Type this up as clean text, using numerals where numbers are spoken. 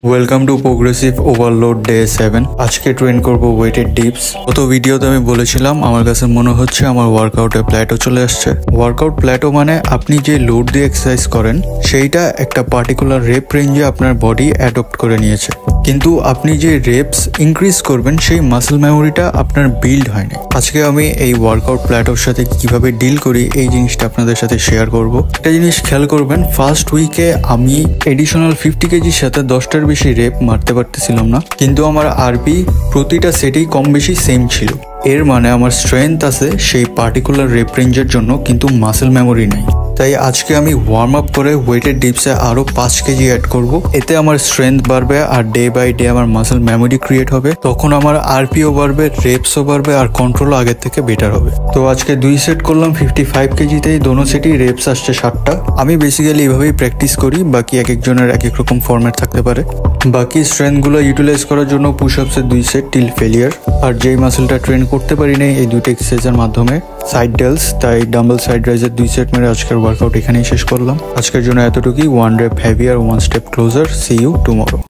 Welcome to progressive overload day 7। আজকে train করব weighted dips. গত ভিডিওতে আমি বলেছিলাম আমার কাছে মনে হচ্ছে আমার ওয়ার্কআউটে প্ল্যাটো চলে আসছে। ওয়ার্কআউট প্ল্যাটো মানে আপনি যে লোড দিয়ে এক্সারসাইজ করেন সেইটা একটা পার্টিকুলার রেপ রেঞ্জে আপনার বডি অ্যাডপ্ট করে নিয়েছে, কিন্তু আপনি যে রেপস ইনক্রিজ করবেন সেই মাসল মেমোরিটা আপনার বিল্ড হয়নি। আজকে আমি এই ওয়ার্কআউট প্ল্যাটোর সাথে কিভাবে ডিল করি এই জিনিসটা আপনাদের সাথে শেয়ার করব। একটা জিনিস খেয়াল করবেন, ফার্স্ট উইকে আমি এডিশনাল 50 কেজির সাথে 10টার বেশি রেপ মারতে পারতেছিলাম না, কিন্তু আমার আরপি প্রতিটা সেটেই কম বেশি সেম ছিল। এর মানে আমার স্ট্রেংথ আছে সেই পার্টিকুলার রেপ রেঞ্জের জন্য, কিন্তু মাসেল মেমোরি নেই। তাই আজকে আমি ওয়ার্ম আপ করে ওয়েটেড ডিপসে আরো 5 কেজি অ্যাড করব। এতে আমার স্ট্রেংথ বাড়বে আর ডে বাই ডে আমার মাসেল মেমোরি ক্রিয়েট হবে। তখন আমার আরপিও বাড়বে, রেপসও বাড়বে আর কন্ট্রোল আগের থেকে বেটার হবে। তো আজকে 2 সেট করলাম 55 কেজিতেই, দোনো সেটই রেপস আসছে 60টা। আমি বেসিক্যালি এইভাবেই প্র্যাকটিস করি, বাকি এক একজনের এক এক রকম ফরম্যাট থাকতে পারে। বাকি স্ট্রেংথগুলো ইউটিলাইজ করার জন্য পুশ আপসের 2 সেট টিল ফেলিয়ার। আর যেই মাসেলটা ট্রেন করতে পারি নাই এই দুটো এক্সারসাইজের মাধ্যমে, সাইড ডেলস, তাই ডাম্বল সাইড রাইজের 2 সেট মেরে আজকের ওয়ার্কআউট এখানেই শেষ করলাম। আজকের জন্য এতটুকুই। 1 রেপ হেভি আর 1 step closer. See you tomorrow.